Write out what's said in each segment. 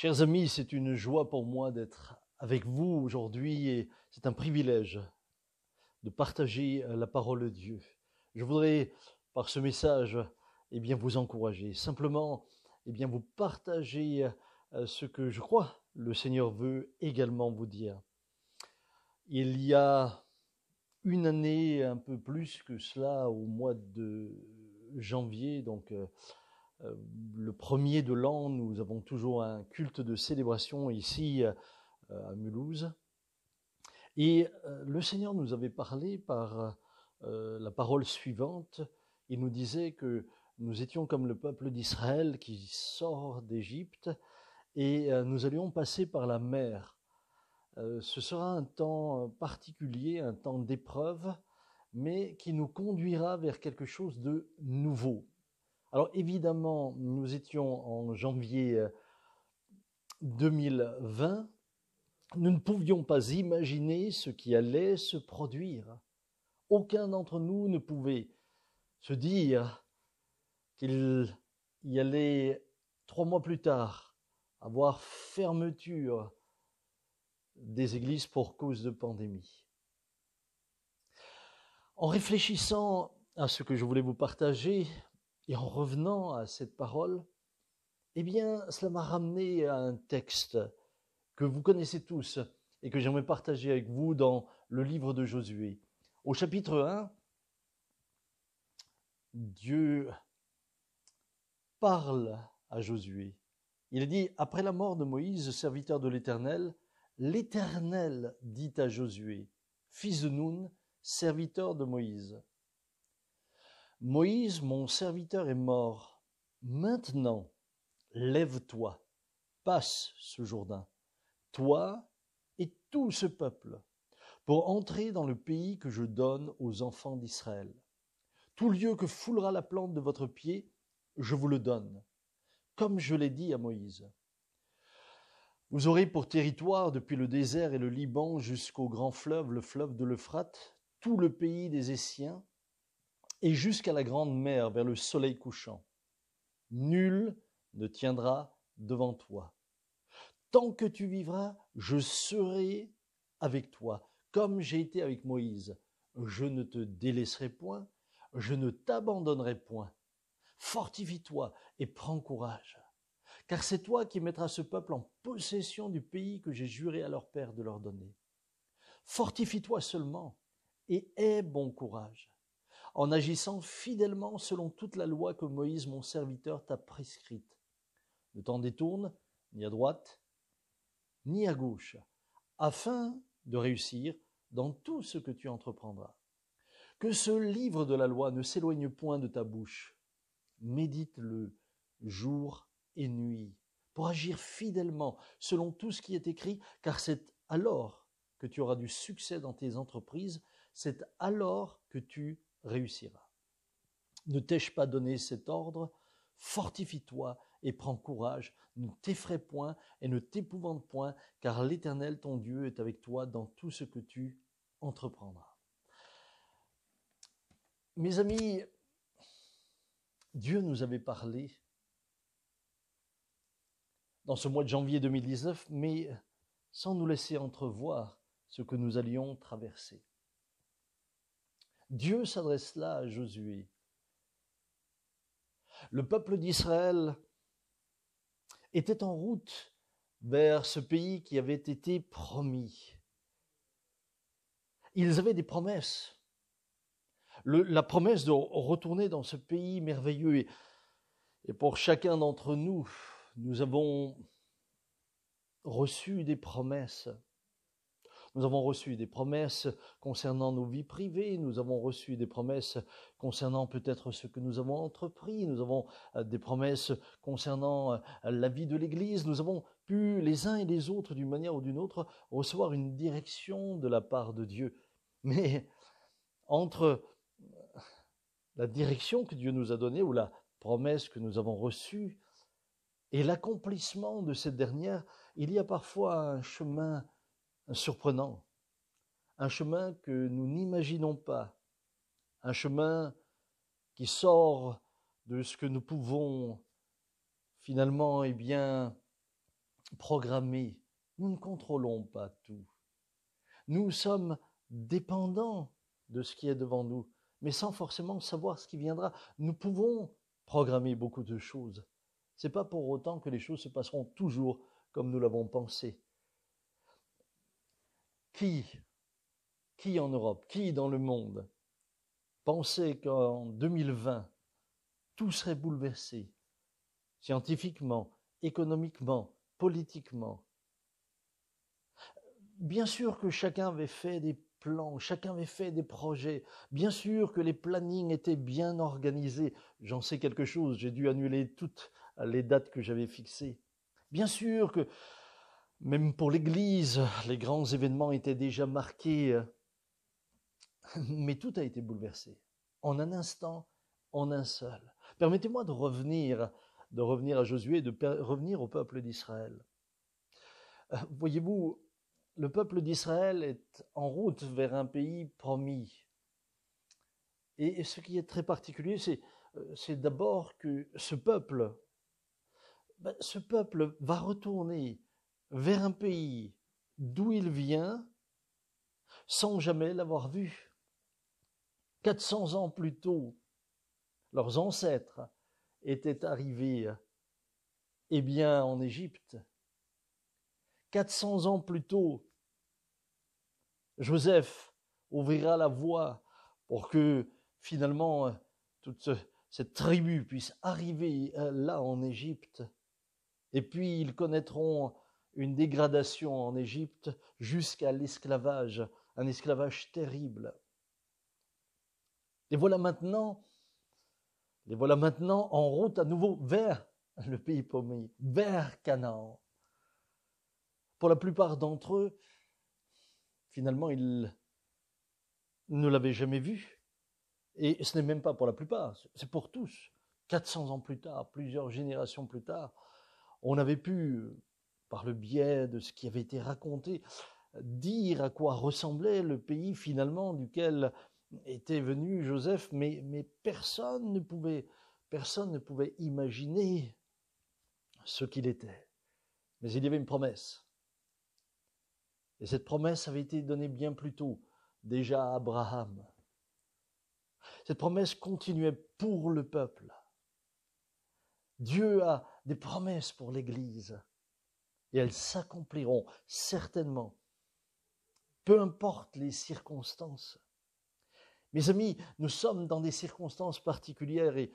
Chers amis, c'est une joie pour moi d'être avec vous aujourd'hui et c'est un privilège de partager la parole de Dieu. Je voudrais, par ce message, vous encourager. Simplement, vous partager ce que je crois le Seigneur veut également vous dire. Il y a une année, un peu plus que cela, au mois de janvier, le premier de l'an, nous avons toujours un culte de célébration ici à Mulhouse. Et le Seigneur nous avait parlé par la parole suivante. Il nous disait que nous étions comme le peuple d'Israël qui sort d'Égypte et nous allions passer par la mer. Ce sera un temps particulier, un temps d'épreuve, mais qui nous conduira vers quelque chose de nouveau. Alors évidemment, nous étions en janvier 2020, nous ne pouvions pas imaginer ce qui allait se produire. Aucun d'entre nous ne pouvait se dire qu'il y allait 3 mois plus tard avoir fermeture des églises pour cause de pandémie. En réfléchissant à ce que je voulais vous partager et en revenant à cette parole, cela m'a ramené à un texte que vous connaissez tous et que j'aimerais partager avec vous dans le livre de Josué. Au chapitre 1, Dieu parle à Josué. Il dit, après la mort de Moïse, serviteur de l'Éternel, l'Éternel dit à Josué, fils de Nun, serviteur de Moïse, Moïse, mon serviteur, est mort. Maintenant, lève-toi, passe ce Jourdain, toi et tout ce peuple, pour entrer dans le pays que je donne aux enfants d'Israël. Tout lieu que foulera la plante de votre pied, je vous le donne, comme je l'ai dit à Moïse. Vous aurez pour territoire, depuis le désert et le Liban jusqu'au grand fleuve, le fleuve de l'Euphrate, tout le pays des Essiens, et jusqu'à la grande mer, vers le soleil couchant. Nul ne tiendra devant toi. Tant que tu vivras, je serai avec toi, comme j'ai été avec Moïse. Je ne te délaisserai point, je ne t'abandonnerai point. Fortifie-toi et prends courage, car c'est toi qui mettras ce peuple en possession du pays que j'ai juré à leur père de leur donner. Fortifie-toi seulement et aie bon courage, en agissant fidèlement selon toute la loi que Moïse, mon serviteur, t'a prescrite. Ne t'en détourne ni à droite, ni à gauche, afin de réussir dans tout ce que tu entreprendras. Que ce livre de la loi ne s'éloigne point de ta bouche. Médite-le jour et nuit, pour agir fidèlement selon tout ce qui est écrit, car c'est alors que tu auras du succès dans tes entreprises, c'est alors que tu réussiras. Ne t'ai-je pas donné cet ordre? Fortifie-toi et prends courage, ne t'effraie point et ne t'épouvante point, car l'Éternel ton Dieu est avec toi dans tout ce que tu entreprendras. Mes amis, Dieu nous avait parlé dans ce mois de janvier 2019, mais sans nous laisser entrevoir ce que nous allions traverser. Dieu s'adresse là à Josué. Le peuple d'Israël était en route vers ce pays qui avait été promis. Ils avaient des promesses. La promesse de retourner dans ce pays merveilleux. Et pour chacun d'entre nous, nous avons reçu des promesses. Nous avons reçu des promesses concernant nos vies privées, nous avons reçu des promesses concernant peut-être ce que nous avons entrepris, nous avons des promesses concernant la vie de l'Église, nous avons pu les uns et les autres d'une manière ou d'une autre recevoir une direction de la part de Dieu. Mais entre la direction que Dieu nous a donnée ou la promesse que nous avons reçue et l'accomplissement de cette dernière, il y a parfois un chemin surprenant, un chemin que nous n'imaginons pas, un chemin qui sort de ce que nous pouvons finalement programmés. Nous ne contrôlons pas tout. Nous sommes dépendants de ce qui est devant nous, mais sans forcément savoir ce qui viendra. Nous pouvons programmer beaucoup de choses. Ce n'est pas pour autant que les choses se passeront toujours comme nous l'avons pensé. Qui en Europe, qui dans le monde pensait qu'en 2020, tout serait bouleversé, scientifiquement, économiquement, politiquement? Bien sûr que chacun avait fait des plans, chacun avait fait des projets. Bien sûr que les plannings étaient bien organisés. J'en sais quelque chose, j'ai dû annuler toutes les dates que j'avais fixées. Bien sûr que, même pour l'Église, les grands événements étaient déjà marqués. Mais tout a été bouleversé. En un instant, en un seul. Permettez-moi de revenir à Josué, de revenir au peuple d'Israël. Voyez-vous, le peuple d'Israël est en route vers un pays promis. Et ce qui est très particulier, c'est d'abord que ce peuple va retourner vers un pays d'où il vient sans jamais l'avoir vu. 400 ans plus tôt, leurs ancêtres étaient arrivés en Égypte. 400 ans plus tôt, Joseph ouvrira la voie pour que finalement toute cette tribu puisse arriver là en Égypte. Et puis ils connaîtront une dégradation en Égypte jusqu'à l'esclavage, un esclavage terrible. Les voilà maintenant en route à nouveau vers le pays promis, vers Canaan. Pour la plupart d'entre eux, finalement, ils ne l'avaient jamais vu. Et ce n'est même pas pour la plupart, c'est pour tous. 400 ans plus tard, plusieurs générations plus tard, on avait pu, par le biais de ce qui avait été raconté, dire à quoi ressemblait le pays finalement duquel était venu Joseph, mais personne ne pouvait imaginer ce qu'il était. Mais il y avait une promesse. Et cette promesse avait été donnée bien plus tôt, déjà à Abraham. Cette promesse continuait pour le peuple. Dieu a des promesses pour l'Église et elles s'accompliront certainement, peu importe les circonstances. Mes amis, nous sommes dans des circonstances particulières et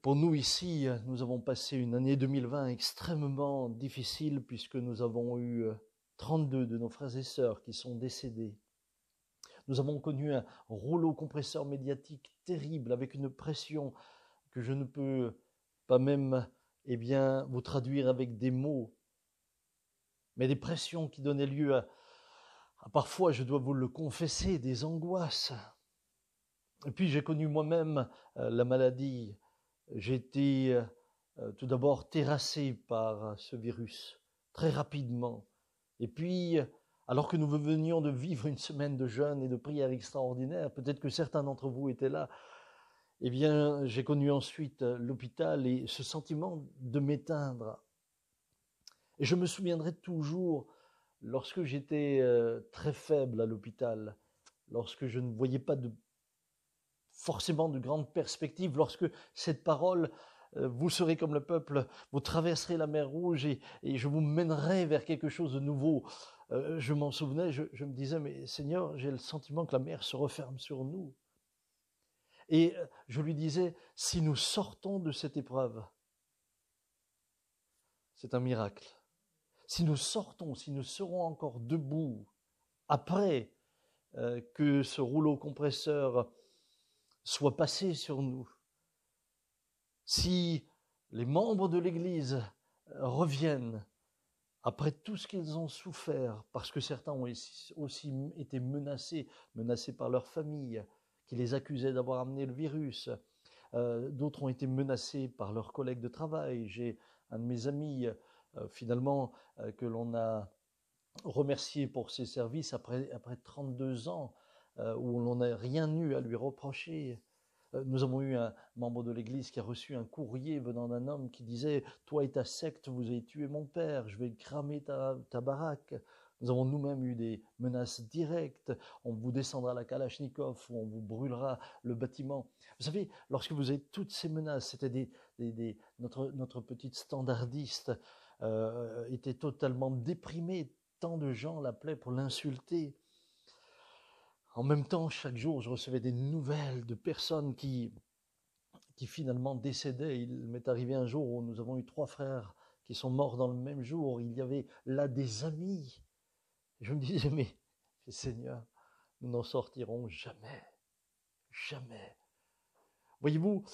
pour nous ici, nous avons passé une année 2020 extrêmement difficile puisque nous avons eu 32 de nos frères et sœurs qui sont décédés. Nous avons connu un rouleau compresseur médiatique terrible avec une pression que je ne peux pas même vous traduire avec des mots, mais des pressions qui donnaient lieu à parfois, je dois vous le confesser, des angoisses. Et puis j'ai connu moi-même la maladie. J'ai été tout d'abord terrassé par ce virus très rapidement. Et puis, alors que nous venions de vivre une semaine de jeûne et de prière extraordinaire, peut-être que certains d'entre vous étaient là, j'ai connu ensuite l'hôpital et ce sentiment de m'éteindre. Et je me souviendrai toujours, lorsque j'étais très faible à l'hôpital, lorsque je ne voyais pas forcément de grandes perspectives, lorsque cette parole, vous serez comme le peuple, vous traverserez la mer Rouge et je vous mènerai vers quelque chose de nouveau. Je m'en souvenais, je me disais, mais Seigneur, j'ai le sentiment que la mer se referme sur nous. Et je lui disais, si nous sortons de cette épreuve, c'est un miracle. Si nous sortons, si nous serons encore debout, après que ce rouleau compresseur soit passé sur nous, si les membres de l'Église reviennent après tout ce qu'ils ont souffert, parce que certains ont aussi été menacés par leur famille, qui les accusaient d'avoir amené le virus, d'autres ont été menacés par leurs collègues de travail. J'ai un de mes amis, finalement, que l'on a remercié pour ses services après 32 ans, où l'on n'a rien eu à lui reprocher. Nous avons eu un membre de l'Église qui a reçu un courrier venant d'un homme qui disait « Toi et ta secte, vous avez tué mon père, je vais cramer ta baraque ». Nous avons nous-mêmes eu des menaces directes. On vous descendra la Kalachnikov ou on vous brûlera le bâtiment. Vous savez, lorsque vous avez toutes ces menaces, c'était notre petite standardiste était totalement déprimée. Tant de gens l'appelaient pour l'insulter. En même temps, chaque jour, je recevais des nouvelles de personnes qui finalement décédaient. Il m'est arrivé un jour où nous avons eu 3 frères qui sont morts dans le même jour. Il y avait là des amis. Je me disais, mais Seigneur, nous n'en sortirons jamais. Jamais. Voyez-vous,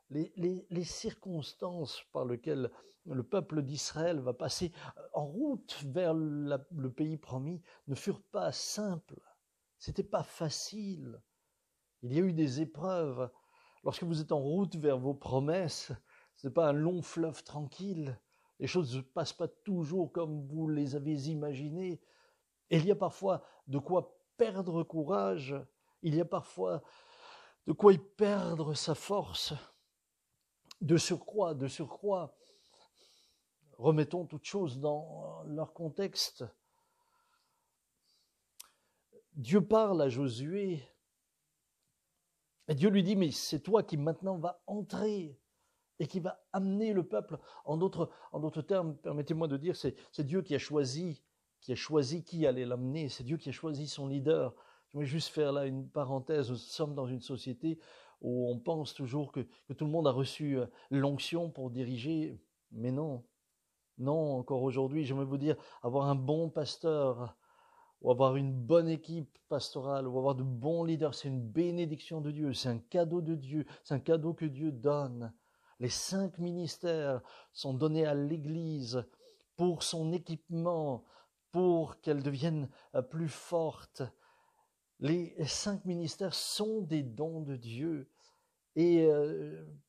les circonstances par lesquelles le peuple d'Israël va passer en route vers le pays promis ne furent pas simples. C'était pas facile. Il y a eu des épreuves. Lorsque vous êtes en route vers vos promesses, ce n'est pas un long fleuve tranquille. Les choses ne se passent pas toujours comme vous les avez imaginées. Et il y a parfois de quoi perdre courage. Il y a parfois de quoi y perdre sa force. De surcroît, remettons toutes choses dans leur contexte. Dieu parle à Josué et Dieu lui dit, mais c'est toi qui maintenant va entrer et qui va amener le peuple. En d'autres termes, permettez-moi de dire, c'est Dieu qui a choisi qui allait l'amener, c'est Dieu qui a choisi son leader. Je vais juste faire là une parenthèse, nous sommes dans une société où on pense toujours que tout le monde a reçu l'onction pour diriger, mais non, encore aujourd'hui, j'aimerais vous dire, avoir un bon pasteur, ou avoir une bonne équipe pastorale, ou avoir de bons leaders, c'est une bénédiction de Dieu, c'est un cadeau de Dieu, c'est un cadeau que Dieu donne. Les 5 ministères sont donnés à l'Église pour son équipement, pour qu'elle devienne plus forte. Les 5 ministères sont des dons de Dieu et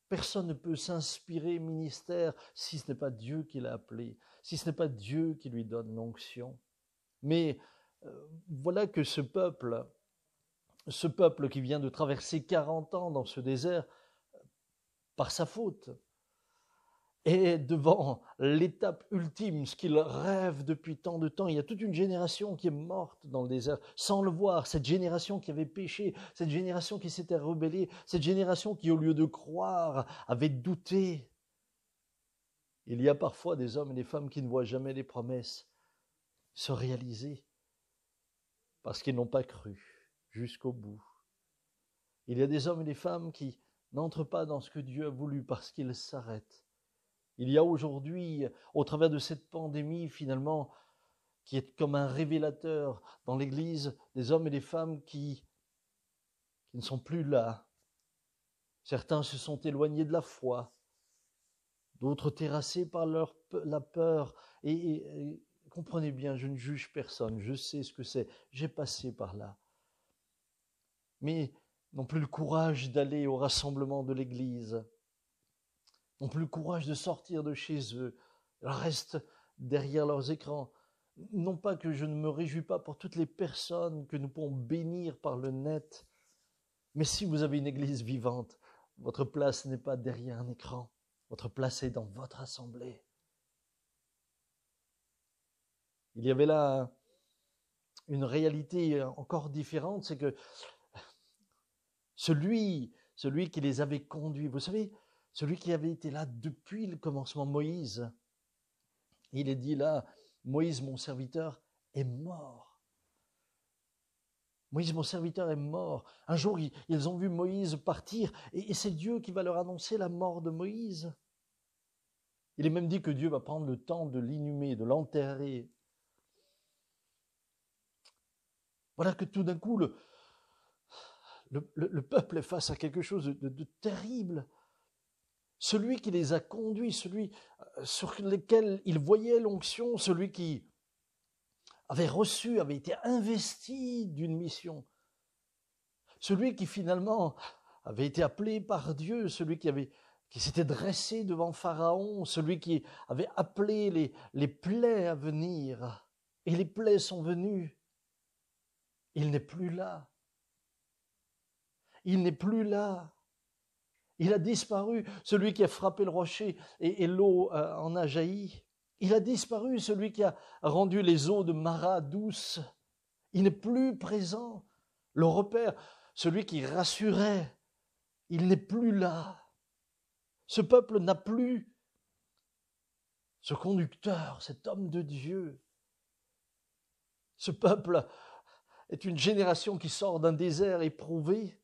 personne ne peut s'inspirer ministère si ce n'est pas Dieu qui l'a appelé, si ce n'est pas Dieu qui lui donne l'onction. Mais voilà que ce peuple qui vient de traverser 40 ans dans ce désert, par sa faute, est devant l'étape ultime, ce qu'il rêve depuis tant de temps. Il y a toute une génération qui est morte dans le désert sans le voir, cette génération qui avait péché, cette génération qui s'était rebellée, cette génération qui, au lieu de croire, avait douté. Il y a parfois des hommes et des femmes qui ne voient jamais les promesses se réaliser parce qu'ils n'ont pas cru jusqu'au bout. Il y a des hommes et des femmes qui n'entrent pas dans ce que Dieu a voulu parce qu'ils s'arrêtent. Il y a aujourd'hui, au travers de cette pandémie finalement, qui est comme un révélateur dans l'Église, des hommes et des femmes qui ne sont plus là. Certains se sont éloignés de la foi, d'autres terrassés par la peur. Et comprenez bien, je ne juge personne, je sais ce que c'est, j'ai passé par là. Mais n'ont plus le courage d'aller au rassemblement de l'Église, n'ont plus le courage de sortir de chez eux, restent derrière leurs écrans. Non pas que je ne me réjouis pas pour toutes les personnes que nous pouvons bénir par le net, mais si vous avez une église vivante, votre place n'est pas derrière un écran, votre place est dans votre assemblée. Il y avait là une réalité encore différente, c'est que celui qui les avait conduits, vous savez, celui qui avait été là depuis le commencement, Moïse, il est dit là, Moïse, mon serviteur, est mort. Moïse, mon serviteur, est mort. Un jour, ils ont vu Moïse partir et c'est Dieu qui va leur annoncer la mort de Moïse. Il est même dit que Dieu va prendre le temps de l'inhumer, de l'enterrer. Voilà que tout d'un coup, le peuple est face à quelque chose de terrible. Celui qui les a conduits, celui sur lequel ils voyaient l'onction, celui qui avait été investi d'une mission, celui qui finalement avait été appelé par Dieu, celui qui s'était dressé devant Pharaon, celui qui avait appelé les plaies à venir, et les plaies sont venues. Il n'est plus là. il n'est plus là. Il a disparu, celui qui a frappé le rocher et l'eau en a jailli. Il a disparu, celui qui a rendu les eaux de Mara douces. Il n'est plus présent. Le repère, celui qui rassurait, il n'est plus là. Ce peuple n'a plus ce conducteur, cet homme de Dieu. Ce peuple est une génération qui sort d'un désert éprouvé.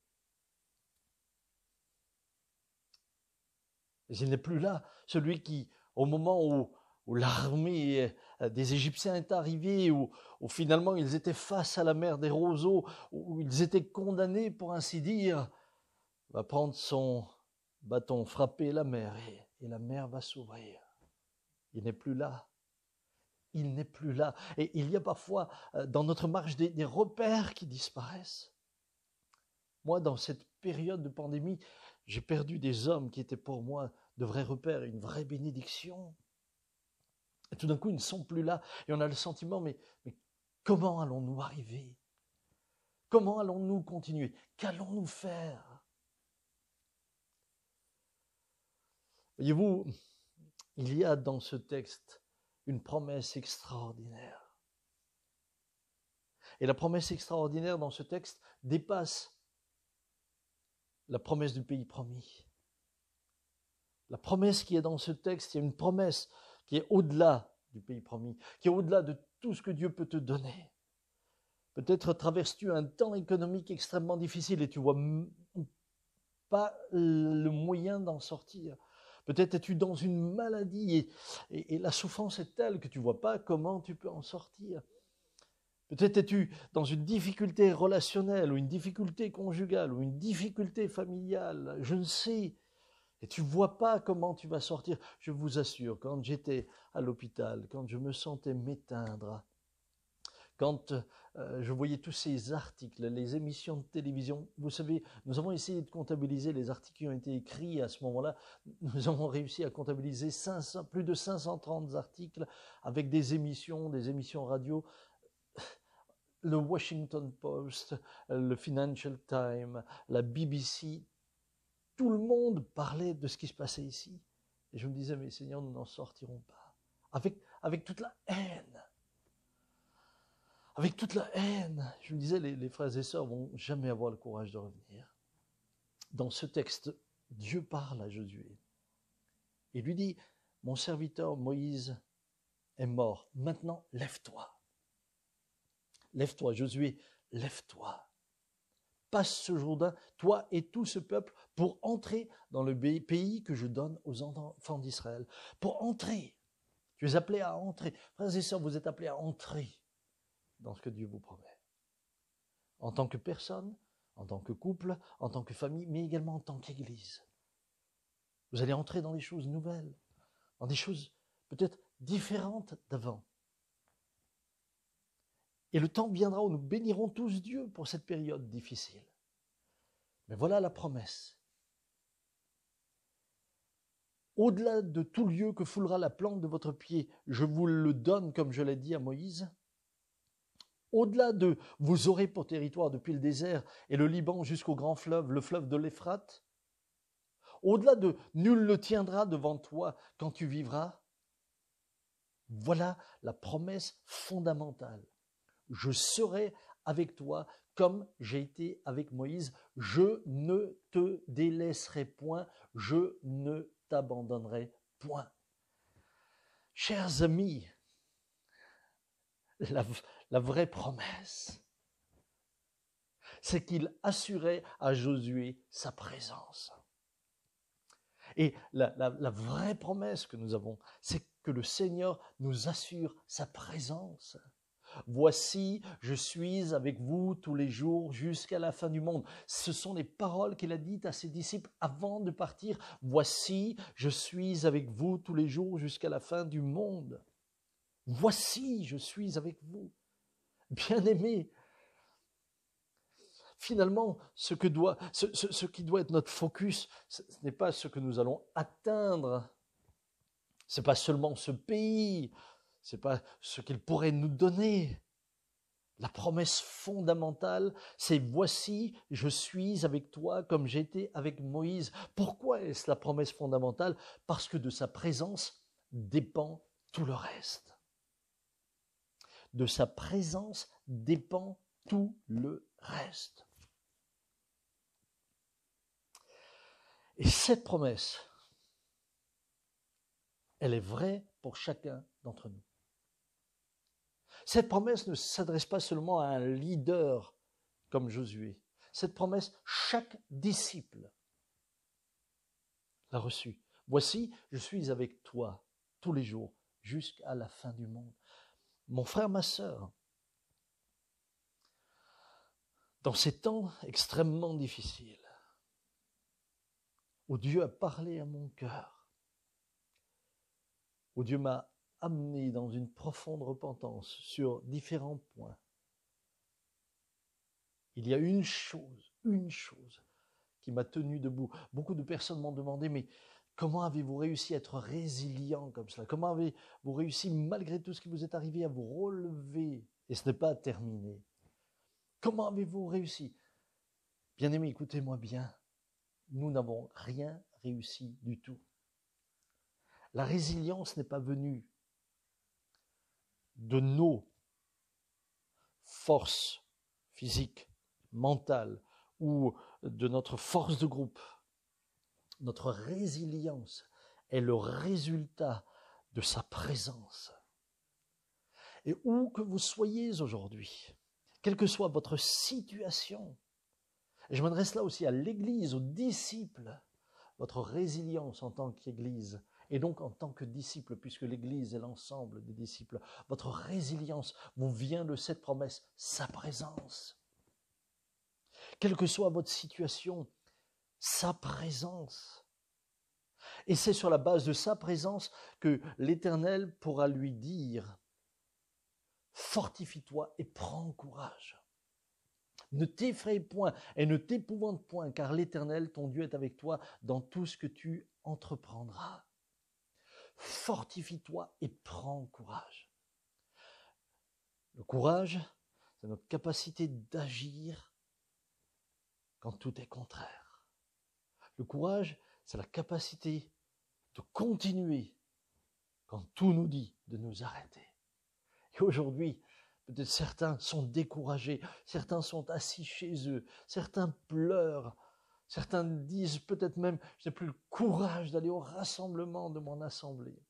Mais il n'est plus là, celui qui, au moment où l'armée des Égyptiens est arrivée, où finalement ils étaient face à la mer des roseaux, où ils étaient condamnés, pour ainsi dire, va prendre son bâton, frapper la mer, et la mer va s'ouvrir. Il n'est plus là. Il n'est plus là. Et il y a parfois dans notre marche des repères qui disparaissent. Moi, dans cette période de pandémie, j'ai perdu des hommes qui étaient pour moi de vrais repères, une vraie bénédiction. Et tout d'un coup, ils ne sont plus là. Et on a le sentiment, mais comment allons-nous arriver? Comment allons-nous continuer? Qu'allons-nous faire? Voyez-vous, il y a dans ce texte une promesse extraordinaire. Et la promesse extraordinaire dans ce texte dépasse la promesse du pays promis. La promesse qui est dans ce texte, il y a une promesse qui est au-delà du pays promis, qui est au-delà de tout ce que Dieu peut te donner. Peut-être traverses-tu un temps économique extrêmement difficile et tu ne vois pas le moyen d'en sortir. Peut-être es-tu dans une maladie et la souffrance est telle que tu ne vois pas comment tu peux en sortir. Peut-être es-tu dans une difficulté relationnelle ou une difficulté conjugale ou une difficulté familiale, je ne sais. Et tu ne vois pas comment tu vas sortir. Je vous assure, quand j'étais à l'hôpital, quand je me sentais m'éteindre, quand je voyais tous ces articles, les émissions de télévision, vous savez, nous avons essayé de comptabiliser les articles qui ont été écrits à ce moment-là. Nous avons réussi à comptabiliser plus de 530 articles avec des émissions radio. Le Washington Post, le Financial Times, la BBC, tout le monde parlait de ce qui se passait ici. Et je me disais, mais Seigneur, nous n'en sortirons pas. Avec toute la haine. Avec toute la haine. Je me disais, les frères et sœurs vont jamais avoir le courage de revenir. Dans ce texte, Dieu parle à Josué. Il lui dit, mon serviteur Moïse est mort. Maintenant, lève-toi. Lève-toi, Josué, lève-toi. Passe ce Jourdain, toi et tout ce peuple, pour entrer dans le pays que je donne aux enfants d'Israël. Pour entrer. Tu es appelé à entrer. Frères et sœurs, vous êtes appelés à entrer dans ce que Dieu vous promet. En tant que personne, en tant que couple, en tant que famille, mais également en tant qu'Église. Vous allez entrer dans des choses nouvelles, dans des choses peut-être différentes d'avant. Et le temps viendra où nous bénirons tous Dieu pour cette période difficile. Mais voilà la promesse. Au-delà de tout lieu que foulera la plante de votre pied, je vous le donne comme je l'ai dit à Moïse. Au-delà de vous aurez pour territoire depuis le désert et le Liban jusqu'au grand fleuve, le fleuve de l'Euphrate. Au-delà de nul ne tiendra devant toi quand tu vivras. Voilà la promesse fondamentale. Je serai avec toi comme j'ai été avec Moïse. Je ne te délaisserai point, je ne t'abandonnerai point. Chers amis, la vraie promesse, c'est qu'il assurait à Josué sa présence. Et la vraie promesse que nous avons, c'est que le Seigneur nous assure sa présence. Voici, je suis avec vous tous les jours jusqu'à la fin du monde. Ce sont les paroles qu'il a dites à ses disciples avant de partir. Voici, je suis avec vous tous les jours jusqu'à la fin du monde. Voici, je suis avec vous. Bien-aimés, finalement, ce qui doit être notre focus, ce n'est pas ce que nous allons atteindre. Ce n'est pas seulement ce pays. Ce n'est pas ce qu'il pourrait nous donner. La promesse fondamentale, c'est « Voici, je suis avec toi comme j'étais avec Moïse ». Pourquoi est-ce la promesse fondamentale? Parce que de sa présence dépend tout le reste. De sa présence dépend tout le reste. Et cette promesse, elle est vraie pour chacun d'entre nous. Cette promesse ne s'adresse pas seulement à un leader comme Josué. Cette promesse, chaque disciple l'a reçue. Voici, je suis avec toi tous les jours jusqu'à la fin du monde. Mon frère, ma sœur, dans ces temps extrêmement difficiles, où Dieu a parlé à mon cœur, où Dieu m'a amené dans une profonde repentance sur différents points, il y a une chose qui m'a tenu debout. Beaucoup de personnes m'ont demandé, mais comment avez-vous réussi à être résilient comme cela? Comment avez-vous réussi, malgré tout ce qui vous est arrivé, à vous relever? Et ce n'est pas terminé. Comment avez-vous réussi? Bien-aimés, écoutez-moi bien. Nous n'avons rien réussi du tout. La résilience n'est pas venue de nos forces physiques, mentales ou de notre force de groupe. Notre résilience est le résultat de sa présence. Et où que vous soyez aujourd'hui, quelle que soit votre situation, et je m'adresse là aussi à l'Église, aux disciples, votre résilience en tant qu'Église, et donc en tant que disciple, puisque l'Église est l'ensemble des disciples, votre résilience vous vient de cette promesse, sa présence. Quelle que soit votre situation, sa présence. Et c'est sur la base de sa présence que l'Éternel pourra lui dire « Fortifie-toi et prends courage. Ne t'effraie point et ne t'épouvante point, car l'Éternel, ton Dieu, est avec toi dans tout ce que tu entreprendras. Fortifie-toi et prends courage. » Le courage, c'est notre capacité d'agir quand tout est contraire. Le courage, c'est la capacité de continuer quand tout nous dit de nous arrêter. Et aujourd'hui, peut-être certains sont découragés, certains sont assis chez eux, certains pleurent, certains disent peut-être même « je n'ai plus le courage d'aller au rassemblement de mon assemblée.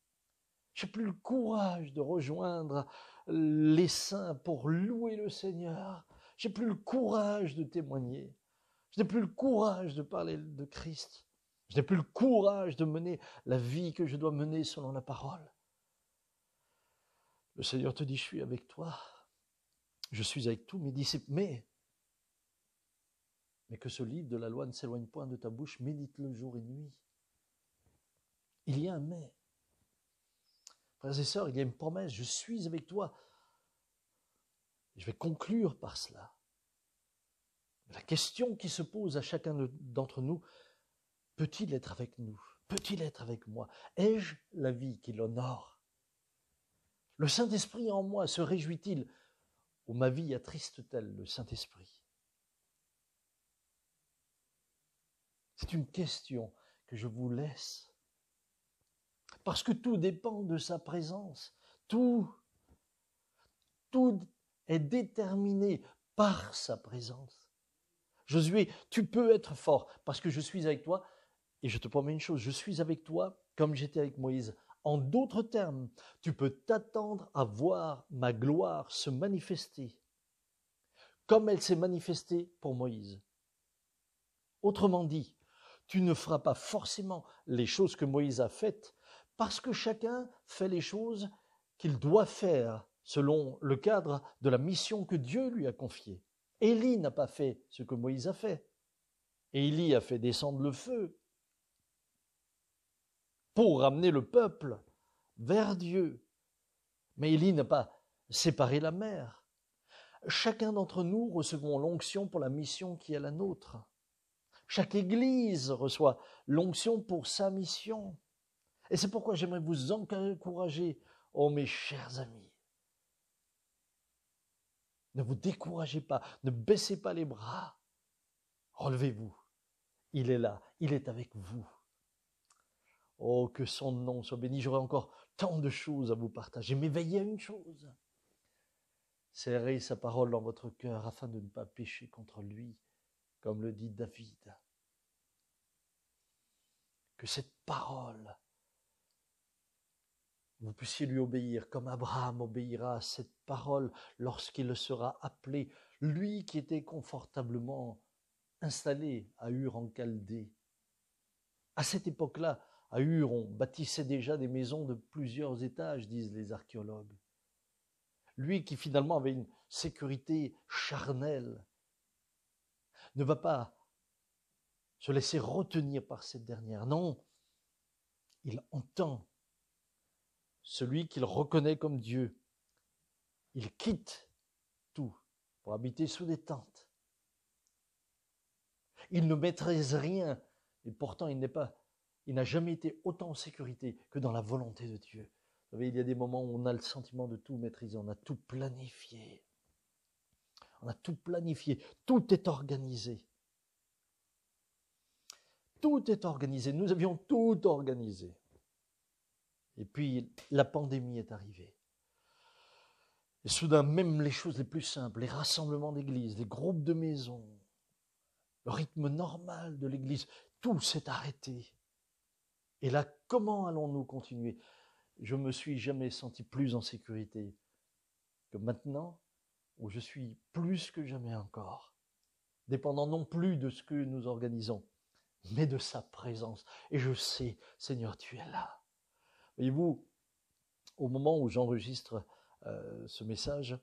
Je n'ai plus le courage de rejoindre les saints pour louer le Seigneur. Je n'ai plus le courage de témoigner. Je n'ai plus le courage de parler de Christ. Je n'ai plus le courage de mener la vie que je dois mener selon la parole. » Le Seigneur te dit, je suis avec toi. Je suis avec tous mes disciples. Mais que ce livre de la loi ne s'éloigne point de ta bouche, médite-le jour et nuit. Il y a un mais. Frères et sœurs, il y a une promesse, je suis avec toi. Je vais conclure par cela. La question qui se pose à chacun d'entre nous, peut-il être avec nous? Peut-il être avec moi? Ai-je la vie qui l'honore? Le Saint-Esprit en moi se réjouit-il? Ou ma vie attriste-t-elle le Saint-Esprit? C'est une question que je vous laisse. Parce que tout dépend de sa présence. Tout est déterminé par sa présence. Josué, tu peux être fort parce que je suis avec toi. Et je te promets une chose, je suis avec toi comme j'étais avec Moïse. En d'autres termes, tu peux t'attendre à voir ma gloire se manifester comme elle s'est manifestée pour Moïse. Autrement dit, tu ne feras pas forcément les choses que Moïse a faites parce que chacun fait les choses qu'il doit faire selon le cadre de la mission que Dieu lui a confiée. Élie n'a pas fait ce que Moïse a fait. Élie a fait descendre le feu pour ramener le peuple vers Dieu. Mais Élie n'a pas séparé la mer. Chacun d'entre nous recevons l'onction pour la mission qui est la nôtre. Chaque Église reçoit l'onction pour sa mission. Et c'est pourquoi j'aimerais vous encourager, oh mes chers amis. Ne vous découragez pas, ne baissez pas les bras. Relevez-vous. Il est là, il est avec vous. Oh, que son nom soit béni. J'aurai encore tant de choses à vous partager, mais veillez à une chose. Serrez sa parole dans votre cœur afin de ne pas pécher contre lui, comme le dit David. Que cette parole, vous puissiez lui obéir, comme Abraham obéira à cette parole lorsqu'il sera appelé, lui qui était confortablement installé à Ur en Chaldée. À cette époque-là, à Ur, on bâtissait déjà des maisons de plusieurs étages, disent les archéologues. Lui qui finalement avait une sécurité charnelle, ne va pas se laisser retenir par cette dernière. Non, il entend celui qu'il reconnaît comme Dieu. Il quitte tout pour habiter sous des tentes. Il ne maîtrise rien et pourtant il n'a jamais été autant en sécurité que dans la volonté de Dieu. Vous savez, il y a des moments où on a le sentiment de tout maîtriser, on a tout planifié. On a tout planifié, tout est organisé. Tout est organisé, nous avions tout organisé. Et puis la pandémie est arrivée. Et soudain, même les choses les plus simples, les rassemblements d'église, les groupes de maisons, le rythme normal de l'église, tout s'est arrêté. Et là, comment allons-nous continuer? Je ne me suis jamais senti plus en sécurité que maintenant, où je suis plus que jamais encore, dépendant non plus de ce que nous organisons, mais de sa présence. Et je sais, Seigneur, tu es là. Voyez-vous, au moment où j'enregistre ce message,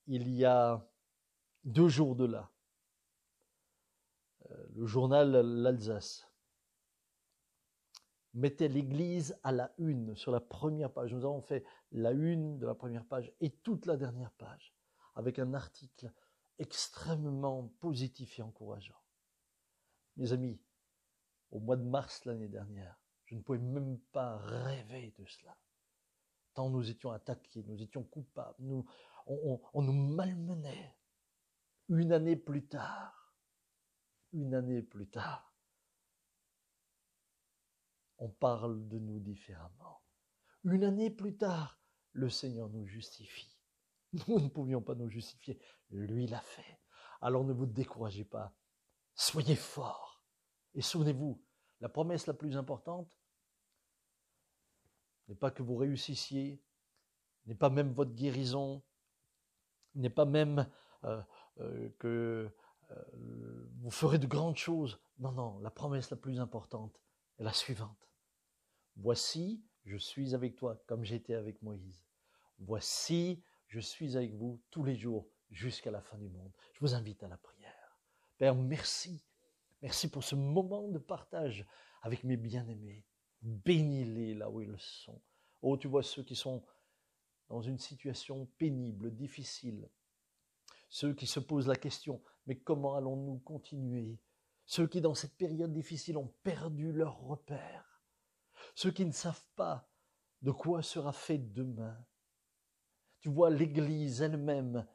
il y a 2 jours de là, le journal L'Alsace mettait l'église à la une, sur la première page. Nous avons fait la une de la première page et toute la dernière page, avec un article extrêmement positif et encourageant. Mes amis, au mois de mars l'année dernière, je ne pouvais même pas rêver de cela. Tant nous étions attaqués, nous étions coupables, on nous malmenait. Une année plus tard, on parle de nous différemment. Une année plus tard, le Seigneur nous justifie. Nous ne pouvions pas nous justifier, lui l'a fait. Alors ne vous découragez pas, soyez forts. Et souvenez-vous, la promesse la plus importante n'est pas que vous réussissiez, n'est pas même votre guérison, n'est pas même que vous ferez de grandes choses. Non, non, la promesse la plus importante est la suivante. Voici, je suis avec toi comme j'étais avec Moïse. Voici, je suis avec vous tous les jours jusqu'à la fin du monde. Je vous invite à la prière. Père, merci. Merci pour ce moment de partage avec mes bien-aimés. Bénis-les là où ils sont. Oh, tu vois ceux qui sont dans une situation pénible, difficile. Ceux qui se posent la question, mais comment allons-nous continuer? Ceux qui, dans cette période difficile, ont perdu leur repère. Ceux qui ne savent pas de quoi sera fait demain. Tu vois l'Église elle-même,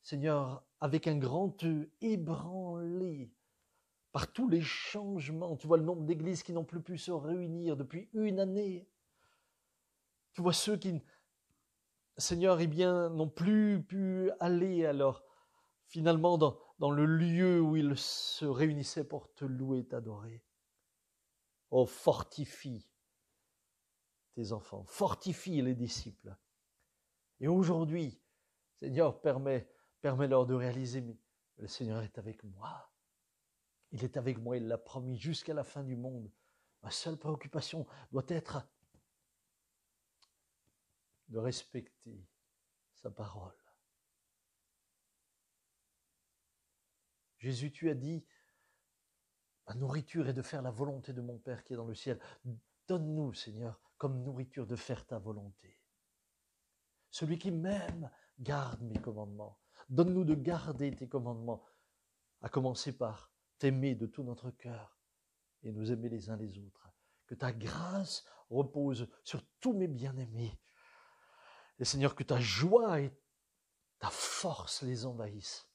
Seigneur, avec un grand E, ébranlée par tous les changements. Tu vois le nombre d'églises qui n'ont plus pu se réunir depuis une année. Tu vois ceux qui, Seigneur, eh bien, n'ont plus pu aller alors finalement dans le lieu où ils se réunissaient pour te louer et t'adorer. Oh, fortifie tes enfants, fortifie les disciples. Et aujourd'hui, Seigneur, permets-leur de réaliser, mais le Seigneur est avec moi. Il est avec moi, il l'a promis jusqu'à la fin du monde. Ma seule préoccupation doit être de respecter sa parole. Jésus, tu as dit, ma nourriture est de faire la volonté de mon Père qui est dans le ciel. Donne-nous, Seigneur, comme nourriture de faire ta volonté. Celui qui m'aime garde mes commandements. Donne-nous de garder tes commandements, à commencer par t'aimer de tout notre cœur et nous aimer les uns les autres. Que ta grâce repose sur tous mes bien-aimés. Et Seigneur, que ta joie et ta force les envahisse.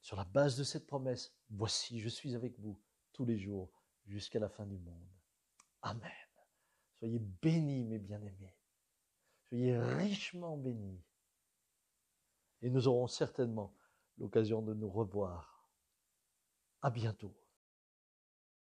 Sur la base de cette promesse, voici, je suis avec vous tous les jours jusqu'à la fin du monde. Amen. Soyez bénis, mes bien-aimés. Soyez richement bénis. Et nous aurons certainement l'occasion de nous revoir. À bientôt.